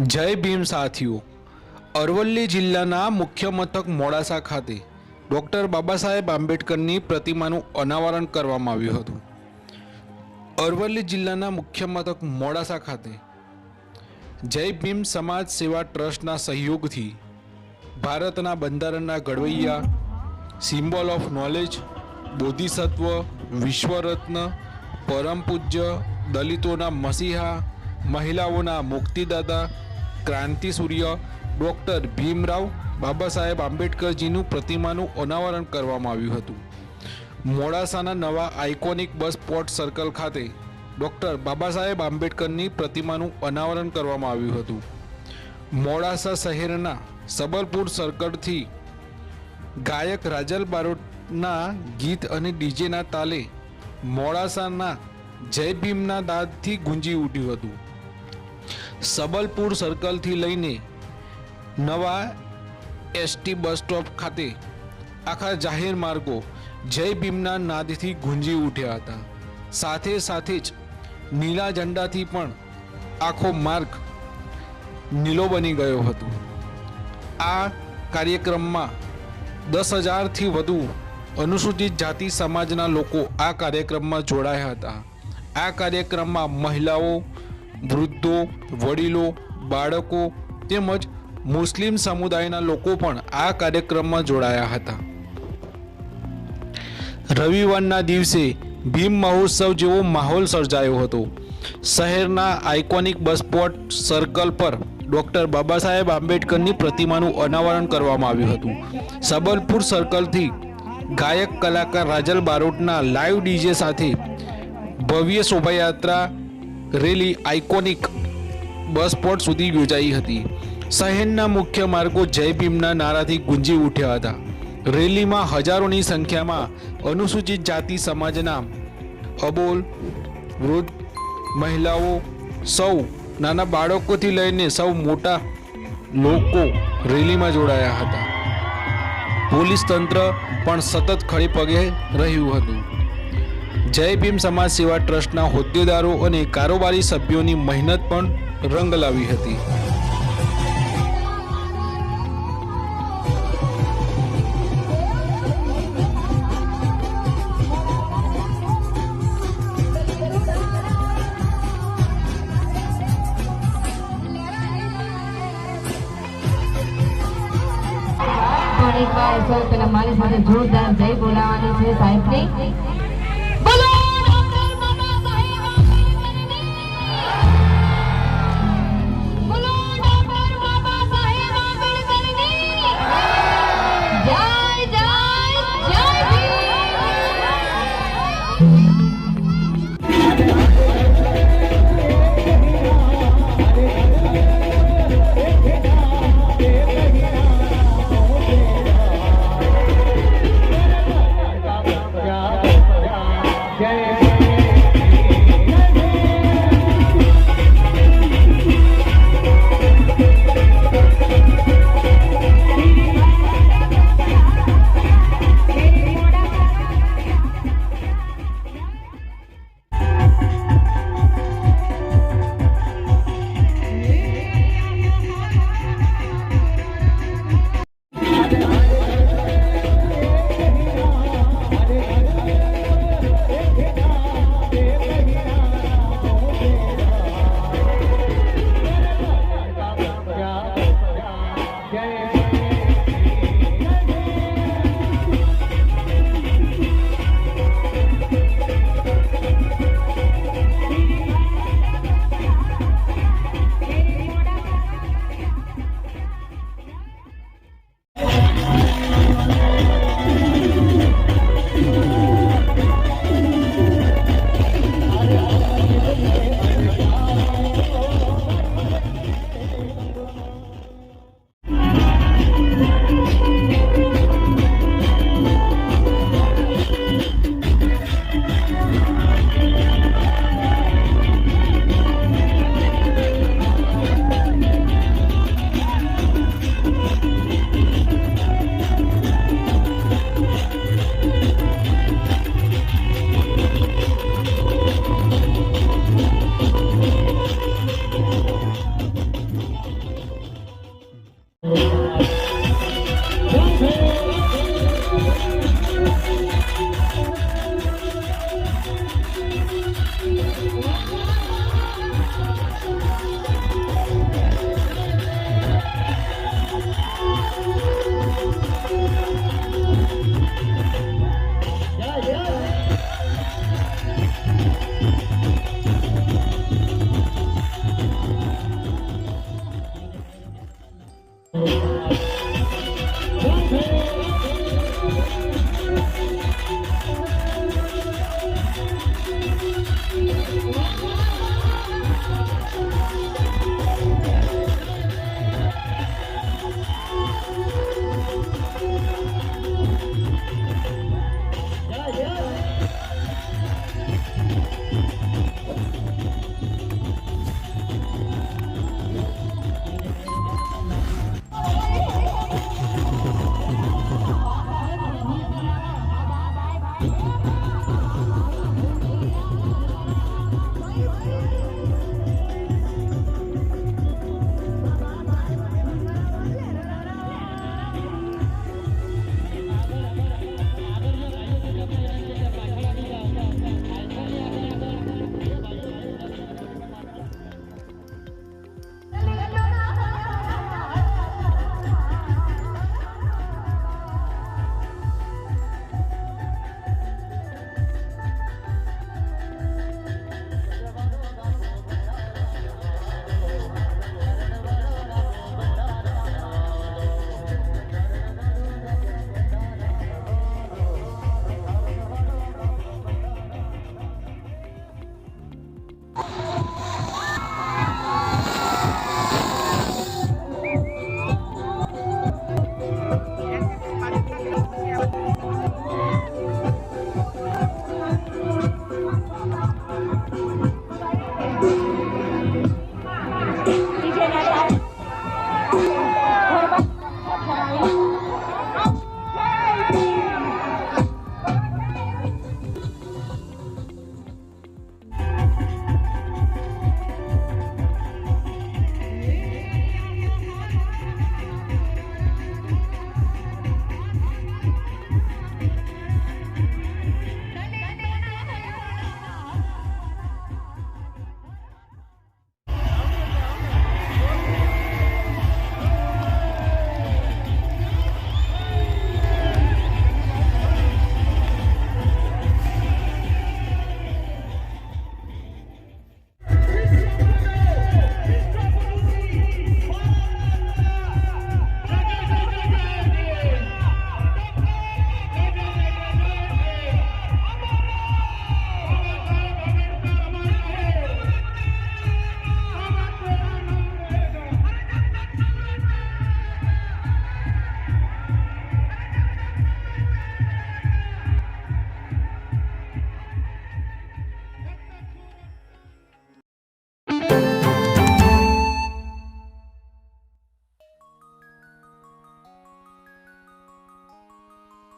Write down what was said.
જય ભીમ સાથીઓ, અરવલ્લી જિલ્લાના મુખ્ય મથક મોડાસા ખાતે ડૉક્ટર બાબા સાહેબ આંબેડકરની પ્રતિમાનું અનાવરણ કરવામાં આવ્યું હતું। અરવલ્લી જિલ્લાના મુખ્ય મથક મોડાસા ખાતે જય ભીમ સમાજ સેવા ટ્રસ્ટના સહયોગથી ભારતના બંધારણના ઘડવૈયા, સિમ્બોલ ઓફ નોલેજ, બોધિસત્વ, વિશ્વરત્ન, પરમ પૂજ્ય, દલિતોના મસીહા, મહિલાઓના મુક્તિદાતા, ક્રાંતિ સૂર્ય ડૉક્ટર ભીમરાવ બાબા સાહેબ આંબેડકરજીનું પ્રતિમાનું અનાવરણ કરવામાં આવ્યું હતું। મોડાસાના નવા આઇકોનિક બસ પોર્ટ સર્કલ ખાતે ડૉક્ટર બાબા સાહેબ આંબેડકરની પ્રતિમાનું અનાવરણ કરવામાં આવ્યું હતું। મોડાસા શહેરના સબલપુર સર્કલથી ગાયક રાજલ બારોટના ગીત અને ડીજેના તાલે મોડાસાના જય ભીમના દાદથી ગુંજી ઉઠ્યું હતું। સબલપુર સર્કલથી લઈને નવા એસટી બસ સ્ટોપ ખાતે આખા જાહેર માર્ગો જય ભીમના નાદથી ગુંજી ઉઠ્યા હતા। સાથે સાથે જ નીલા ઝંડાથી પણ આખો માર્ગ નીલો બની ગયો હતો। આ કાર્યક્રમમાં 10,000થી વધુ અનુસૂચિત જાતિ સમાજના લોકો આ કાર્યક્રમમાં જોડાયા હતા। આ કાર્યક્રમમાં મહિલાઓ, વૃદ્ધો, વડીલો, બાળકો તેમજ મુસ્લિમ સમુદાયના લોકો પણ આ કાર્યક્રમમાં જોડાયા હતા। રવિવારના દિવસે ભીમ મહોત્સવ જેવો માહોલ સર્જાયો હતો। શહેરના આઇકોનિક બસ પોર્ટ સર્કલ પર ડૉક્ટર બાબા સાહેબ આંબેડકરની પ્રતિમાનું અનાવરણ કરવામાં આવ્યું હતું। સબલપુર સર્કલથી ગાયક કલાકાર રાજલ બારોટના લાઈવ ડીજે સાથે ભવ્ય શોભાયાત્રા રેલી આઇકોનિક બસ પોર્ટ સુધી યોજાઈ હતી। શહેરના મુખ્ય માર્ગો જય ભીમના નારાથી ગુંજી ઉઠ્યા હતા। રેલીમાં હજારોની સંખ્યામાં અનુસૂચિત જાતિ સમાજના અબોલ, વૃદ્ધ, મહિલાઓ, સૌ નાના બાળકોથી લઈને સૌ મોટા લોકો રેલીમાં જોડાયા હતા। પોલીસ તંત્ર પણ સતત ખડે પગે રહ્યું હતું। જય ભીમ સમાજ સેવા ટ્રસ્ટના હોદ્દેદારો અને કારોબારી સભ્યોની મહેનત પણ રંગ લાવી હતી। એક વાર પેલા મારી સાથે જોરદાર જય બોલાવવાની છે સાહેબની।